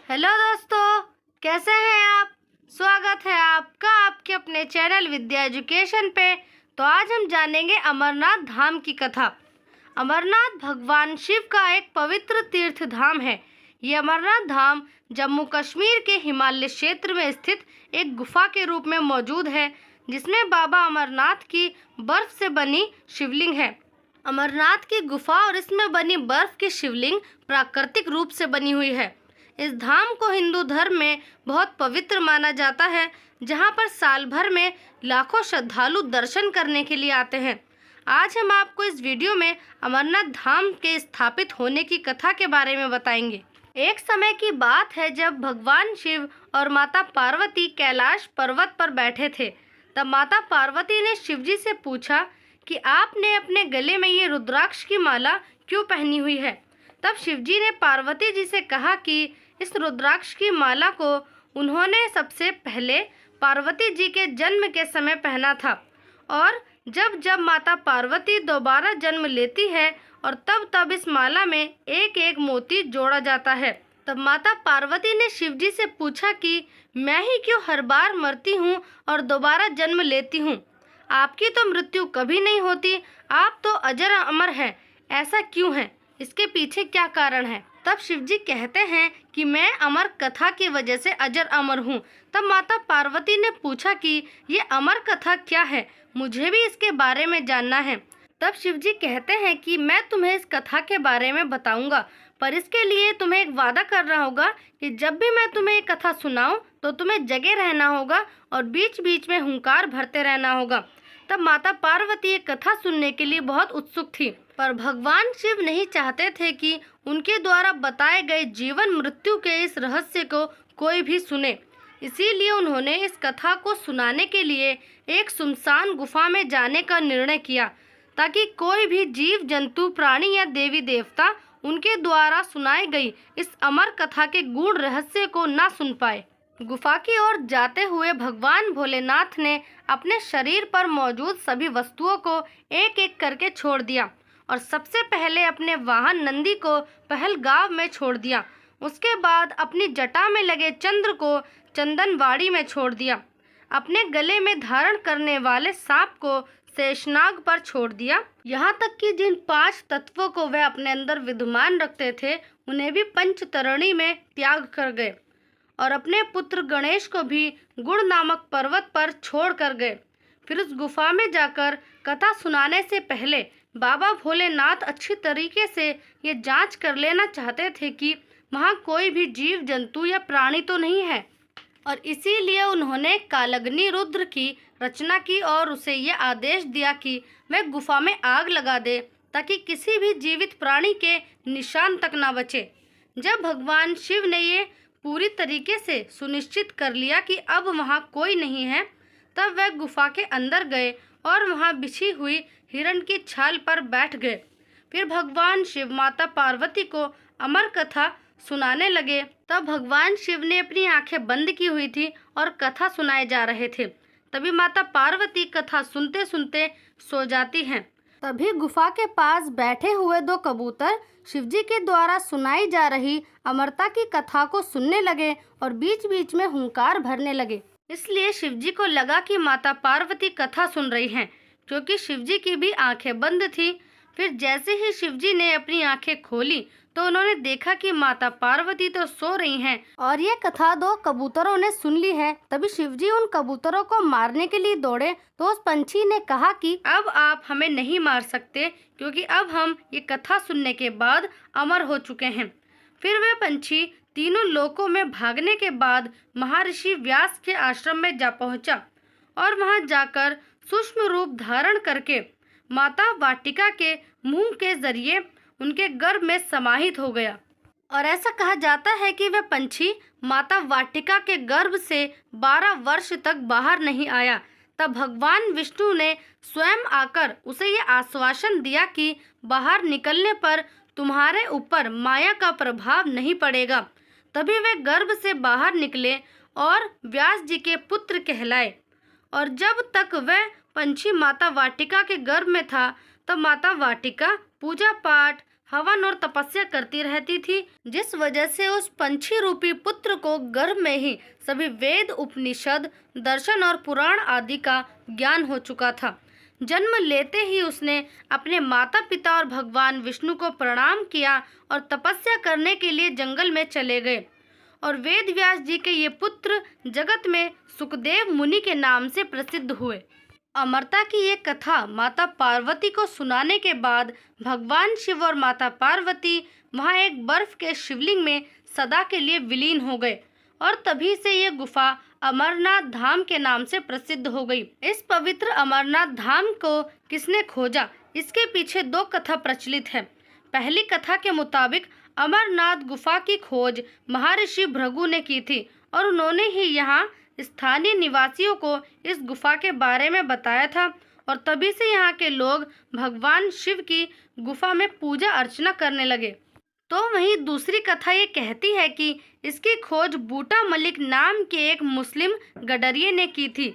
Hello दोस्तों, कैसे हैं आप। स्वागत है आपका आपके अपने चैनल विद्या एजुकेशन पे। तो आज हम जानेंगे अमरनाथ धाम की कथा। अमरनाथ भगवान शिव का एक पवित्र तीर्थ धाम है। ये अमरनाथ धाम जम्मू कश्मीर के हिमालय क्षेत्र में स्थित एक गुफा के रूप में मौजूद है, जिसमें बाबा अमरनाथ की बर्फ से बनी शिवलिंग है। अमरनाथ की गुफा और इसमें बनी बर्फ की शिवलिंग प्राकृतिक रूप से बनी हुई है। इस धाम को हिंदू धर्म में बहुत पवित्र माना जाता है, जहां पर साल भर में लाखों श्रद्धालु दर्शन करने के लिए आते हैं। आज हम आपको इस वीडियो में अमरनाथ धाम के स्थापित होने की कथा के बारे में बताएंगे। एक समय की बात है जब भगवान शिव और माता पार्वती कैलाश पर्वत पर बैठे थे। तब माता पार्वती ने शिवजी से पूछा कि आपने अपने गले में ये रुद्राक्ष की माला क्यों पहनी हुई है। तब शिवजी ने पार्वती जी से कहा कि इस रुद्राक्ष की माला को उन्होंने सबसे पहले पार्वती जी के जन्म के समय पहना था, और जब जब माता पार्वती दोबारा जन्म लेती है और तब तब इस माला में एक एक मोती जोड़ा जाता है। तब माता पार्वती ने शिवजी से पूछा कि मैं ही क्यों हर बार मरती हूँ और दोबारा जन्म लेती हूँ। आपकी तो मृत्यु कभी नहीं होती, आप तो अजर अमर हैं, ऐसा क्यों है, इसके पीछे क्या कारण है। तब शिवजी कहते हैं कि मैं अमर कथा की वजह से अजर अमर हूँ। तब माता पार्वती ने पूछा कि ये अमर कथा क्या है, मुझे भी इसके बारे में जानना है। तब शिवजी कहते हैं कि मैं तुम्हें इस कथा के बारे में बताऊंगा, पर इसके लिए तुम्हें एक वादा करना होगा कि जब भी मैं तुम्हें ये कथा सुनाऊं तो तुम्हें जगे रहना होगा और बीच बीच में हुंकार भरते रहना होगा। तब माता पार्वती ये कथा सुनने के लिए बहुत उत्सुक थी, पर भगवान शिव नहीं चाहते थे कि उनके द्वारा बताए गए जीवन मृत्यु के इस रहस्य को कोई भी सुने। इसीलिए उन्होंने इस कथा को सुनाने के लिए एक सुनसान गुफा में जाने का निर्णय किया, ताकि कोई भी जीव जंतु प्राणी या देवी देवता उनके द्वारा सुनाई गई इस अमर कथा के गूढ़ रहस्य को ना सुन पाए। गुफा की ओर जाते हुए भगवान भोलेनाथ ने अपने शरीर पर मौजूद सभी वस्तुओं को एक एक करके छोड़ दिया और सबसे पहले अपने वाहन नंदी को पहलगांव में छोड़ दिया। उसके बाद अपनी जटा में लगे चंद्र को चंदनवाड़ी में छोड़ दिया। अपने गले में धारण करने वाले सांप को शेषनाग पर छोड़ दिया। यहाँ तक कि जिन 5 तत्वों को वह अपने अंदर विद्यमान रखते थे उन्हें भी पंचतरणी में त्याग कर गए और अपने पुत्र गणेश को भी गुड़ नामक पर्वत पर छोड़ कर गए। फिर उस गुफा में जाकर कथा सुनाने से पहले बाबा भोलेनाथ अच्छी तरीके से ये जांच कर लेना चाहते थे कि वहाँ कोई भी जीव जंतु या प्राणी तो नहीं है, और इसीलिए उन्होंने कालग्नि रुद्र की रचना की और उसे ये आदेश दिया कि वह गुफा में आग लगा दे, ताकि किसी भी जीवित प्राणी के निशान तक ना बचे। जब भगवान शिव ने ये पूरी तरीके से सुनिश्चित कर लिया कि अब वहाँ कोई नहीं है, तब वह गुफा के अंदर गए और वहाँ बिछी हुई हिरण की छाल पर बैठ गए। फिर भगवान शिव माता पार्वती को अमर कथा सुनाने लगे। तब भगवान शिव ने अपनी आंखें बंद की हुई थी और कथा सुनाए जा रहे थे। तभी माता पार्वती कथा सुनते सुनते सो जाती हैं। तभी गुफा के पास बैठे हुए 2 कबूतर शिवजी के द्वारा सुनाई जा रही अमरता की कथा को सुनने लगे और बीच बीच में हुंकार भरने लगे। इसलिए शिवजी को लगा कि माता पार्वती कथा सुन रही हैं, क्योंकि शिवजी की भी आंखें बंद थी। फिर जैसे ही शिवजी ने अपनी आंखें खोली तो उन्होंने देखा कि माता पार्वती तो सो रही हैं और ये कथा 2 कबूतरों ने सुन ली है। तभी शिवजी उन कबूतरों को मारने के लिए दौड़े तो उस पंछी ने कहा कि अब आप हमें नहीं मार सकते, क्योंकि अब हम ये कथा सुनने के बाद अमर हो चुके हैं। फिर वह पंछी तीनों लोकों में भागने के बाद महर्षि व्यास के आश्रम में जा पहुंचा और वहां जाकर सूक्ष्म रूप धारण करके माता वाटिका के मुंह के जरिए उनके गर्भ में समाहित हो गया। और ऐसा कहा जाता है कि वह पंछी माता वाटिका के गर्भ से 12 वर्ष तक बाहर नहीं आया। तब भगवान विष्णु ने स्वयं आकर उसे ये आश्वासन दिया कि बाहर निकलने पर तुम्हारे ऊपर माया का प्रभाव नहीं पड़ेगा। तभी वे गर्भ से बाहर निकले और व्यास जी के पुत्र कहलाए। और जब तक वह पंछी माता वाटिका के गर्भ में था, तब माता वाटिका पूजा पाठ, हवन और तपस्या करती रहती थी, जिस वजह से उस पंछी रूपी पुत्र को गर्भ में ही सभी वेद, उपनिषद, दर्शन और पुराण आदि का ज्ञान हो चुका था। जन्म लेते ही उसने अपने माता पिता और भगवान विष्णु को प्रणाम किया और तपस्या करने के लिए जंगल में चले गए। और वेद व्यास जी के ये पुत्र जगत में सुखदेव मुनि के नाम से प्रसिद्ध हुए। अमरता की ये कथा माता पार्वती को सुनाने के बाद भगवान शिव और माता पार्वती वहाँ एक बर्फ के शिवलिंग में सदा के लिए विलीन हो गए और तभी से ये गुफा अमरनाथ धाम के नाम से प्रसिद्ध हो गई। इस पवित्र अमरनाथ धाम को किसने खोजा, इसके पीछे दो कथा प्रचलित है। पहली कथा के मुताबिक अमरनाथ गुफा की खोज महर्षि भृगु ने की थी और उन्होंने ही यहाँ स्थानीय निवासियों को इस गुफा के बारे में बताया था और तभी से यहाँ के लोग भगवान शिव की गुफा में पूजा अर्चना करने लगे। तो वहीं दूसरी कथा ये कहती है कि इसकी खोज बूटा मलिक नाम के एक मुस्लिम गडरिये ने की थी।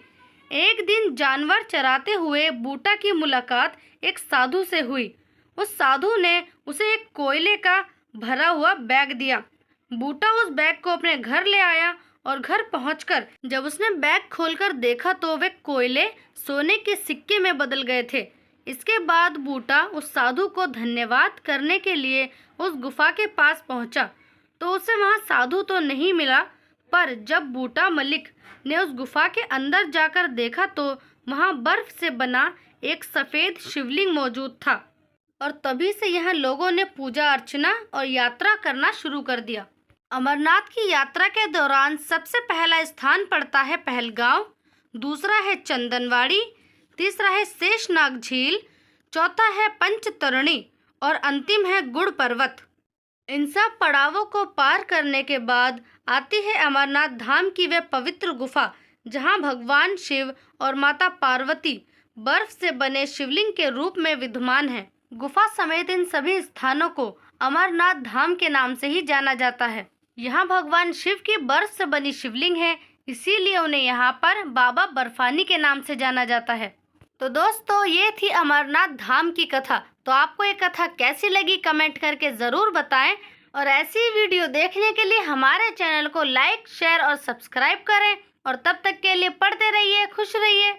एक दिन जानवर चराते हुए बूटा की मुलाकात एक साधु से हुई। उस साधु ने उसे एक कोयले का भरा हुआ बैग दिया। बूटा उस बैग को अपने घर ले आया और घर पहुंचकर जब उसने बैग खोलकर देखा तो वे कोयले सोने के सिक्के में बदल गए थे। इसके बाद बूटा उस साधु को धन्यवाद करने के लिए उस गुफा के पास पहुंचा तो उसे वहां साधु तो नहीं मिला, पर जब बूटा मलिक ने उस गुफा के अंदर जाकर देखा तो वहां बर्फ से बना एक सफेद शिवलिंग मौजूद था और तभी से यहाँ लोगों ने पूजा अर्चना और यात्रा करना शुरू कर दिया। अमरनाथ की यात्रा के दौरान सबसे पहला स्थान पड़ता है पहलगांव, दूसरा है चंदनवाड़ी, तीसरा है शेषनाग झील, चौथा है पंचतरणी और अंतिम है गुड़ पर्वत। इन सब पड़ावों को पार करने के बाद आती है अमरनाथ धाम की वह पवित्र गुफा जहां भगवान शिव और माता पार्वती बर्फ से बने शिवलिंग के रूप में विद्यमान है। गुफा समेत इन सभी स्थानों को अमरनाथ धाम के नाम से ही जाना जाता है। यहाँ भगवान शिव की बर्फ से बनी शिवलिंग है, इसीलिए उन्हें यहाँ पर बाबा बर्फानी के नाम से जाना जाता है। तो दोस्तों, ये थी अमरनाथ धाम की कथा। तो आपको ये कथा कैसी लगी कमेंट करके ज़रूर बताएं और ऐसी वीडियो देखने के लिए हमारे चैनल को लाइक, शेयर और सब्सक्राइब करें। और तब तक के लिए पढ़ते रहिए, खुश रहिए।